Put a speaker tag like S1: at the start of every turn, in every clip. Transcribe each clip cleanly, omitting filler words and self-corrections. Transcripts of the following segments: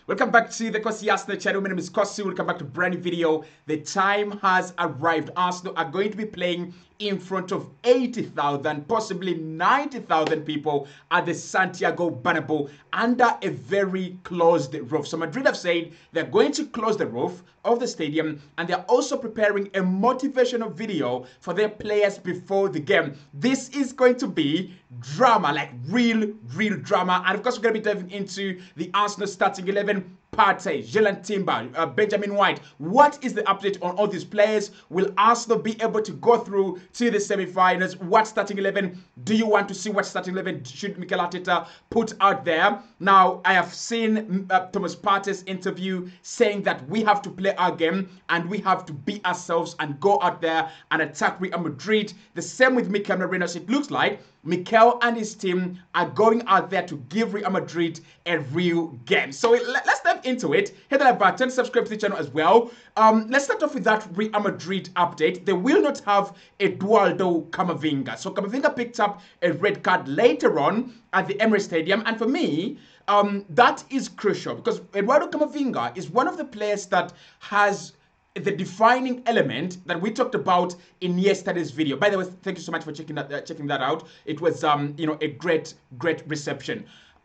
S1: Welcome back to the Kosi Arsenal channel. My name is Kosi. Welcome back to a brand new video. The time has arrived. Arsenal are going to be playing in front of 80,000, possibly 90,000 people at the Santiago Bernabeu under a very closed roof. So Madrid have said they're going to close the roof of the stadium, and they're also preparing a motivational video for their players before the game. This is going to be drama, like real drama. And of course, we're going to be diving into the Arsenal starting 11. Partey, Jurien, Benjamin White. What is the update on all these players? Will Arsenal be able to go through to the semi-finals? What starting 11 do you want to see? What starting 11 should Mikel Arteta put out there? Now, I have seen Thomas Partey's interview saying that we have to play our game and we have to be ourselves and go out there and attack Real Madrid. The same with Mikel Merino. It looks like Mikel and his team are going out there to give Real Madrid a real game. So let's dive into it. Hit the like button, subscribe to the channel as well. Let's start off with that Real Madrid update. They will not have Eduardo Camavinga. So Camavinga picked up a red card later on at the Emirates Stadium. And for me, that is crucial because Eduardo Camavinga is one of the players that has the defining element that we talked about in yesterday's video. By the way, thank you so much for checking that out. It was a great reception.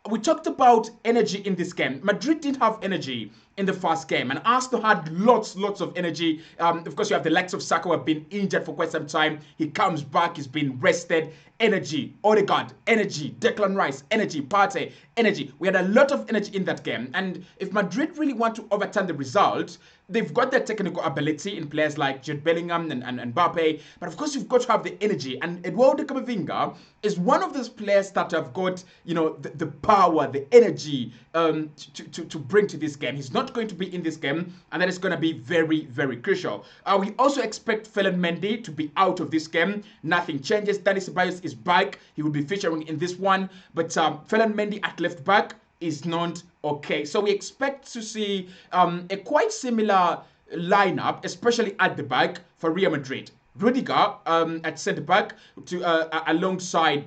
S1: We talked about energy in this game. Madrid didn't have energy in the first game, and Arsenal had lots of energy. Of course, you have the likes of Saka who have been injured for quite some time. He comes back, he's been rested. Energy, Odegaard, energy, Declan Rice, energy, Partey, energy. We had a lot of energy in that game, and if Madrid really want to overturn the result, they've got their technical ability in players like Jude Bellingham and Mbappe, but of course you've got to have the energy. And Eduardo Camavinga is one of those players that have got the power, the energy to bring to this game. He's not going to be in this game, and that is going to be very crucial. We also expect Ferland Mendy to be out of this game. Nothing changes. Dani Ceballos is back. He will be featuring in this one, but Ferland Mendy at left back is not okay. So we expect to see a quite similar lineup, especially at the back for Real Madrid. Rudiger at centre back alongside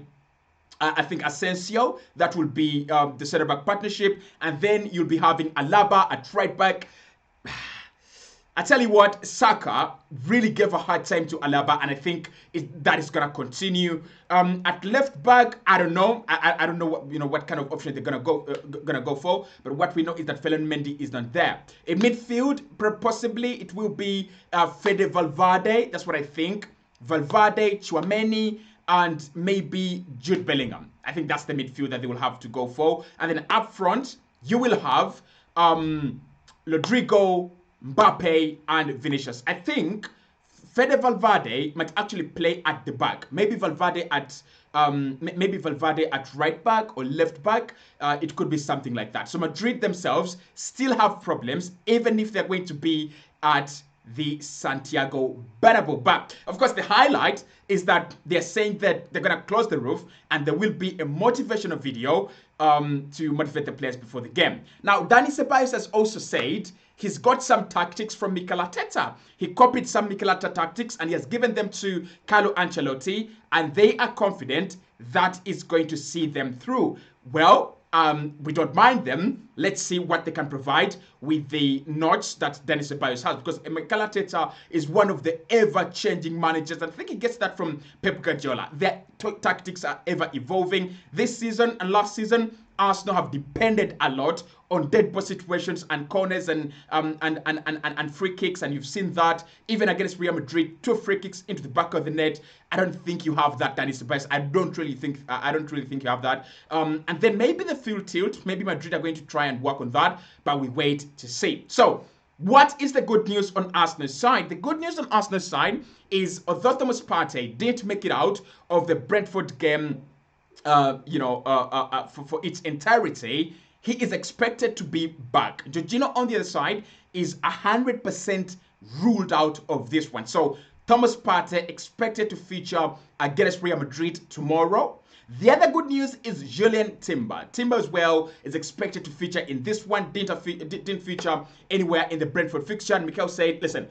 S1: I think Asensio. That will be the centre back partnership, and then you'll be having Alaba at right back. I tell you what, Saka really gave a hard time to Alaba, and I think that is gonna continue. At left back, I don't know. I don't know what kind of option they're gonna go for. But what we know is that Ferland Mendy is not there. In midfield, possibly it will be Fede Valverde. That's what I think. Valverde, Tchouameni, and maybe Jude Bellingham. I think that's the midfield that they will have to go for. And then up front, you will have Rodrigo, Mbappe, and Vinicius. I think Fede Valverde might actually play at the back. Maybe Valverde at right back or left back. It could be something like that. So Madrid themselves still have problems, even if they're going to be at the Santiago Bernabeu. But of course, the highlight is that they're saying that they're going to close the roof and there will be a motivational video to motivate the players before the game. Now, Dani Ceballos has also said he's got some tactics from Mikel Arteta. He copied some Mikel Arteta tactics and he has given them to Carlo Ancelotti, and they are confident that is going to see them through. Well, we don't mind them. Let's see what they can provide with the notch that Dani Ceballos has, because Mikel Arteta is one of the ever-changing managers. I think he gets that from Pep Guardiola. Their tactics are ever evolving. This season and last season, Arsenal have depended a lot on dead ball situations and corners and free kicks, and you've seen that even against Real Madrid, 2 free kicks into the back of the net. I don't think you have that, Dani Ceballos. I don't really think you have that. And then maybe the field tilt. Maybe Madrid are going to try and work on that, but we wait to see. So, what is the good news on Arsenal's side? The good news on Arsenal's side is, although Thomas Partey didn't make it out of the Brentford game, for its entirety, he is expected to be back. Jorginho on the other side is 100% ruled out of this one. So Thomas Partey expected to feature against Real Madrid tomorrow. The other good news is Jurien Timber. Timber as well is expected to feature in this one. Didn't feature anywhere in the Brentford fixture. And Mikel said, listen,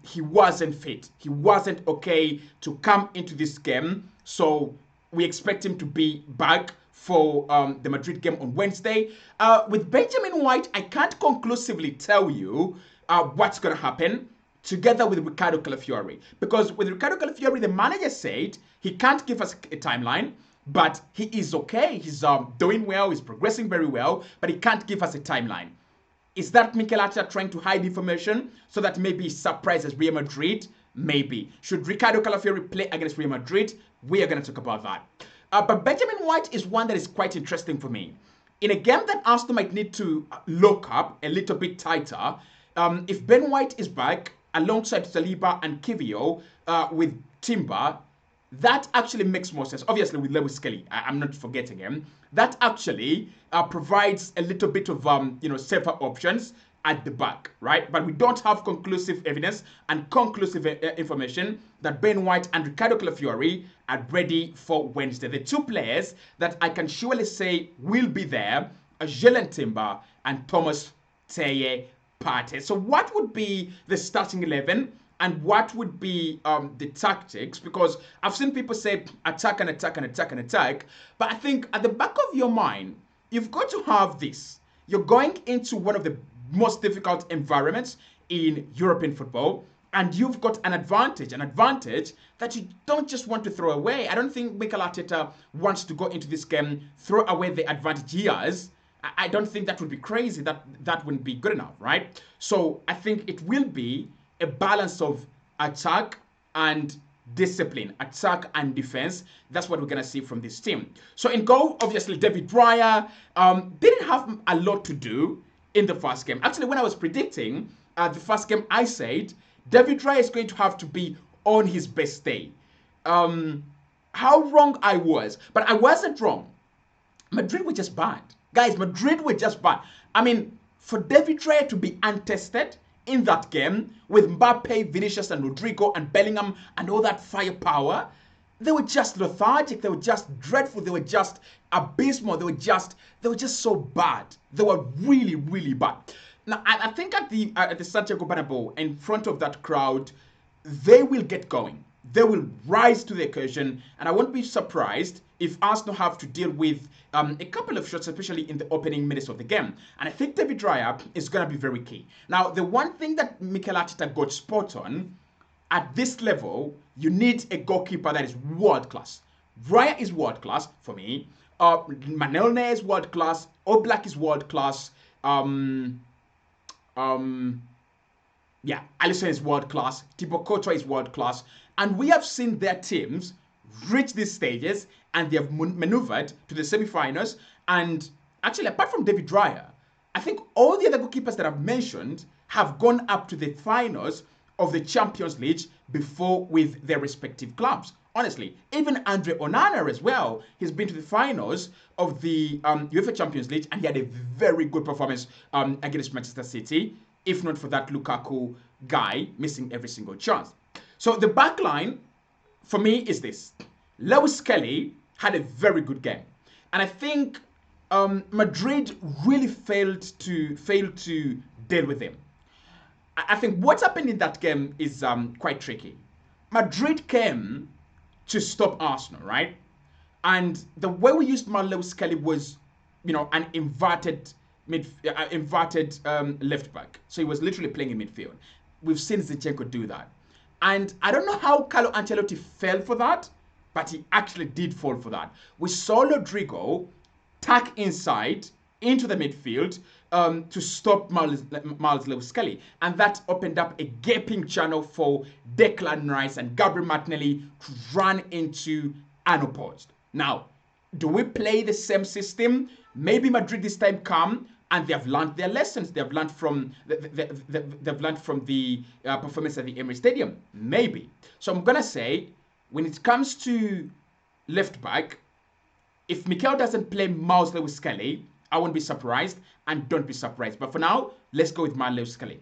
S1: he wasn't fit. He wasn't okay to come into this game. So we expect him to be back for the Madrid game on Wednesday. With Benjamin White, I can't conclusively tell you what's going to happen together with Ricardo Calafiori. Because with Ricardo Calafiori, the manager said he can't give us a timeline, but he is okay. He's doing well, he's progressing very well, but he can't give us a timeline. Is that Mikel Arteta trying to hide information so that maybe he surprises Real Madrid? Maybe. Should Ricardo Calafiori play against Real Madrid? We are going to talk about that. But Benjamin White is one that is quite interesting for me. In a game that Arsenal might need to lock up a little bit tighter, if Ben White is back alongside Saliba and Kivio with Timber, that actually makes more sense. Obviously, with Lewis Kelly, I'm not forgetting him. That actually provides a little bit of safer options at the back, right? But we don't have conclusive evidence and conclusive information that Ben White and Ricardo Calafiori are ready for Wednesday. The two players that I can surely say will be there are Jurien Timber and Thomas Partey. So what would be the starting 11 and what would be the tactics? Because I've seen people say attack and attack and attack and attack, but I think at the back of your mind, you've got to have this. You're going into one of the most difficult environments in European football, and you've got an advantage that you don't just want to throw away. I don't think Mikel Arteta wants to go into this game, throw away the advantage he has. I don't think that would be crazy. That wouldn't be good enough, right? So I think it will be a balance of attack and discipline, attack and defense. That's what we're going to see from this team. So in goal, obviously, David Raya didn't have a lot to do in the first game. Actually, when I was predicting the first game, I said David Raya is going to have to be on his best day. How wrong I was. But I wasn't wrong. Madrid were just bad. Guys, Madrid were just bad. I mean, for David Raya to be untested in that game with Mbappe, Vinicius, and Rodrigo, and Bellingham, and all that firepower, they were just lethargic. They were just dreadful. They were just abysmal. They were just so bad. They were really, really bad. Now, I think at the Santiago Bernabeu, in front of that crowd, they will get going. They will rise to the occasion, and I won't be surprised if Arsenal have to deal with a couple of shots, especially in the opening minutes of the game. And I think David Raya is going to be very key. Now, the one thing that Mikel Arteta got spot on, at this level, you need a goalkeeper that is world-class. Raya is world-class for me. Manuel Neuer is world-class. Oblak is world-class. Alisson is world-class. Thibaut Courtois is world-class. And we have seen their teams reach these stages and they have maneuvered to the semi-finals. And actually, apart from David Raya, I think all the other goalkeepers that I've mentioned have gone up to the finals of the Champions League before with their respective clubs. Honestly, even Andre Onana as well, he's been to the finals of the UEFA Champions League and he had a very good performance against Manchester City, if not for that Lukaku guy missing every single chance. So the back line for me is this. Lewis Kelly had a very good game. And I think Madrid really failed to deal with him. I think what happened in that game is quite tricky. Madrid came to stop Arsenal, right? And the way we used Lewis Kelly was, an inverted left back. So he was literally playing in midfield. We've seen Zinchenko do that. And I don't know how Carlo Ancelotti fell for that, but he actually did fall for that. We saw Rodrigo tack inside into the midfield to stop Miles Lewis-Kelly. And that opened up a gaping channel for Declan Rice and Gabriel Martinelli to run into unopposed. Now, do we play the same system? Maybe Madrid this time come and they have learned their lessons. They have learned from the performance at the Emirates Stadium. Maybe. So I'm gonna say, when it comes to left back, if Mikel doesn't play Miles Lewis-Kelly, I won't be surprised, and don't be surprised. But for now, let's go with Miles Lewis-Kelly.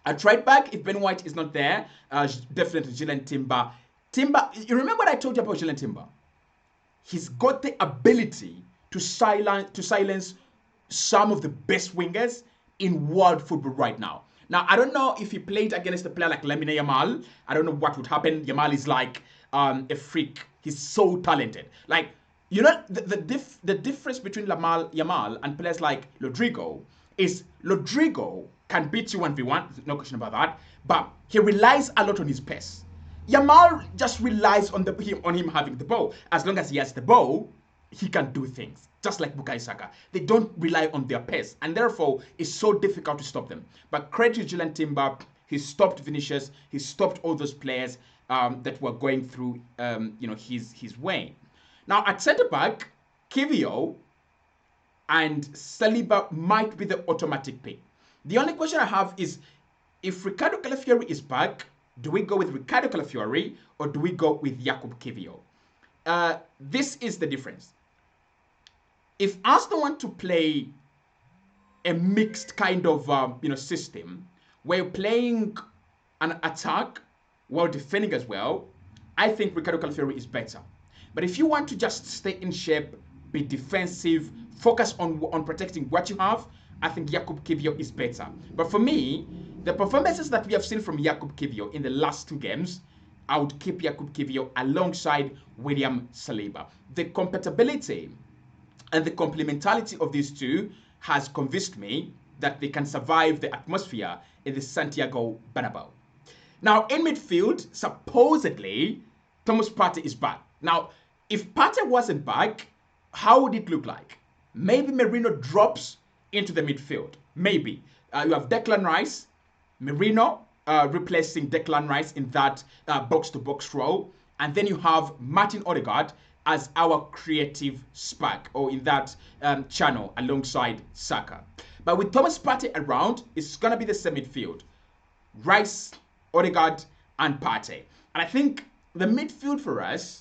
S1: At right back, if Ben White is not there, definitely Jurien Timber. Timber, you remember what I told you about Jurien Timber? He's got the ability to silence some of the best wingers in world football right now. Now, I don't know if he played against a player like Lamine Yamal. I don't know what would happen. Yamal is like a freak. He's so talented. Like, You know, the difference between Yamal and players like Rodrigo is Rodrigo can beat you 1v1, no question about that, but he relies a lot on his pace. Yamal just relies on him having the ball. As long as he has the ball, he can do things. Just like Bukayo Saka. They don't rely on their pace, and therefore it's so difficult to stop them. But credit to Jurien Timber, he stopped Vinicius, he stopped all those players that were going through his way. Now at centre back, Kivio and Saliba might be the automatic pick. The only question I have is, if Ricardo Calafiori is back, do we go with Ricardo Calafiori or do we go with Jakub Kivio? This is the difference. If Arsenal want to play a mixed kind of system where you're playing an attack while defending as well, I think Ricardo Calafiori is better. But if you want to just stay in shape, be defensive, focus on protecting what you have, I think Jakub Kivio is better. But for me, the performances that we have seen from Jakub Kivio in the last 2 games, I would keep Jakub Kivio alongside William Saliba. The compatibility and the complementarity of these two has convinced me that they can survive the atmosphere in the Santiago Bernabeu. Now, in midfield, supposedly, Thomas Partey is back. Now, if Partey wasn't back, how would it look like? Maybe Merino drops into the midfield. Maybe. You have Declan Rice, Merino replacing Declan Rice in that box-to-box role. And then you have Martin Odegaard as our creative spark, or in that channel alongside Saka. But with Thomas Partey around, it's going to be the same midfield. Rice, Odegaard, and Partey. And I think the midfield for us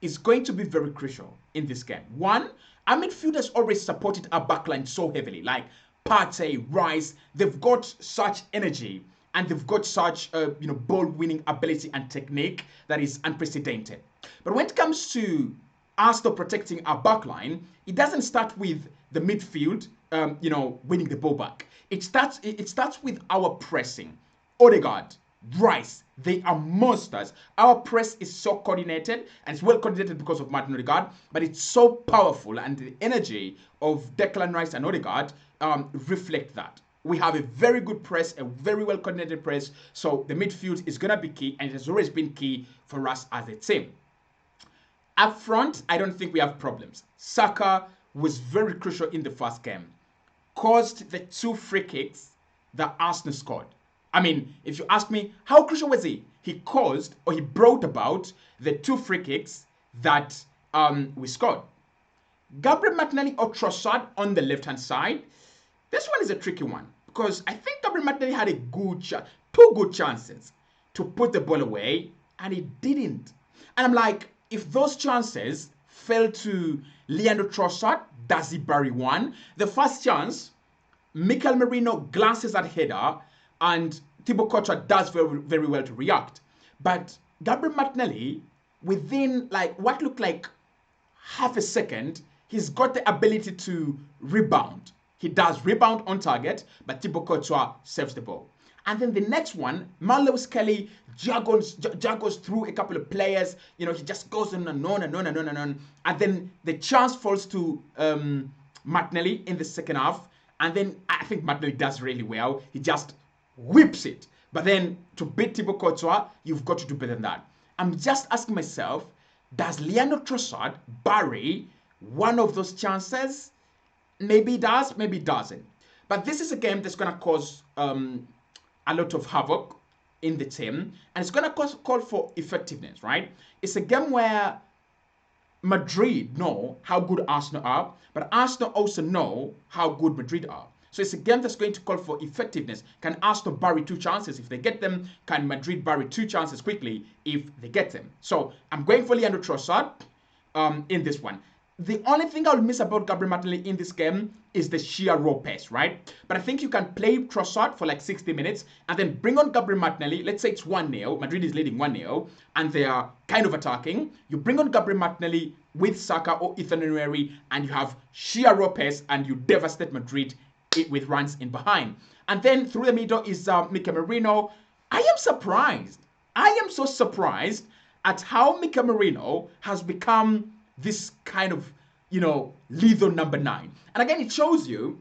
S1: is going to be very crucial in this game. One, our midfield has always supported our backline so heavily. Like Partey, Rice, they've got such energy and they've got such ball-winning ability and technique that is unprecedented. But when it comes to Arsenal protecting our backline, it doesn't start with the midfield, winning the ball back. It starts with our pressing. Odegaard, Rice, they are monsters. Our press is so coordinated, and it's well coordinated because of Martin Odegaard, but it's so powerful, and the energy of Declan Rice and Odegaard reflect that. We have a very good press, a very well coordinated press, so the midfield is going to be key, and it has always been key for us as a team. Up front, I don't think we have problems. Saka was very crucial in the first game. Caused the 2 free kicks that Arsenal scored. I mean, if you ask me, how crucial was he? He caused, or he brought about, the 2 free kicks that we scored. Gabriel Martinelli or Trossard on the left-hand side. This one is a tricky one, because I think Gabriel Martinelli had 2 good chances to put the ball away, and he didn't. And I'm like, if those chances fell to Leandro Trossard, does he bury one? The first chance, Mikel Merino glances at header, and Thibaut Courtois does very, very well to react. But Gabriel Martinelli, within what looked like half a second, he's got the ability to rebound. He does rebound on target, but Thibaut Courtois saves the ball. And then the next one, Marlon Kelly juggles through a couple of players. He just goes on and on and on and on and on. And then the chance falls to Martinelli in the second half. And then I think Martinelli does really well. He just whips it. But then to beat Thibaut Courtois, you've got to do better than that. I'm just asking myself, does Leandro Trossard bury one of those chances? Maybe he does, maybe he doesn't. But this is a game that's going to cause a lot of havoc in the team, and it's going to call for effectiveness, right? It's a game where Madrid know how good Arsenal are, but Arsenal also know how good Madrid are. So it's a game that's going to call for effectiveness. Can Arsenal bury 2 chances if they get them? Can Madrid bury 2 chances quickly if they get them? So I'm going for Leandro Trossard in this one. The only thing I'll miss about Gabriel Martinelli in this game is the sheer raw pace, right? But I think you can play Trossard for 60 minutes and then bring on Gabriel Martinelli. Let's say it's 1-0. Madrid is leading 1-0 and they are kind of attacking. You bring on Gabriel Martinelli with Saka or Ethan Nwaneri and you have sheer raw pace and you devastate Madrid with runs in behind. And then through the middle is Mikel Merino. I am surprised. I am so surprised at how Mikel Merino has become this kind of, lethal number 9. And again, it shows you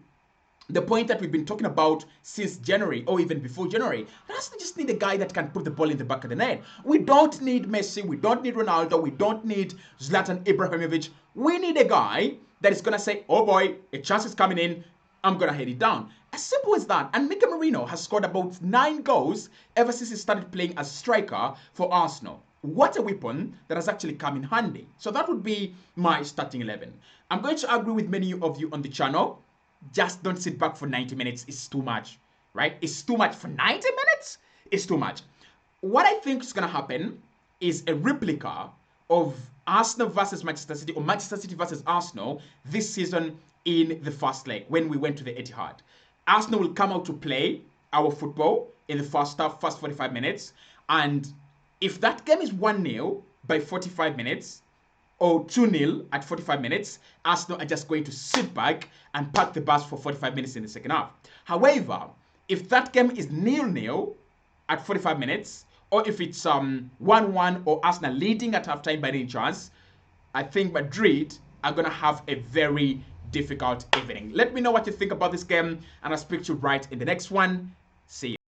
S1: the point that we've been talking about since January, or even before January. Arsenal just need a guy that can put the ball in the back of the net. We don't need Messi, we don't need Ronaldo, we don't need Zlatan Ibrahimovic. We need a guy that is going to say, oh boy, a chance is coming in, I'm going to head it down. As simple as that. And Mikel Merino has scored about 9 goals ever since he started playing as striker for Arsenal. What a weapon that has actually come in handy. So that would be my starting 11. I'm going to agree with many of you on the channel. Just don't sit back for 90 minutes. It's too much, right? It's too much for 90 minutes. It's too much. What I think is going to happen is a replica of Arsenal versus Manchester City, or Manchester City versus Arsenal this season in the first leg when we went to the Etihad. Arsenal will come out to play our football in the first half, first 45 minutes. And if that game is 1-0 by 45 minutes, or 2-0 at 45 minutes, Arsenal are just going to sit back and park the bus for 45 minutes in the second half. However, if that game is 0-0 at 45 minutes, or if it's 1-1 or Arsenal leading at halftime by any chance, I think Madrid are going to have a very difficult evening. Let me know what you think about this game, and I'll speak to you right in the next one. See you.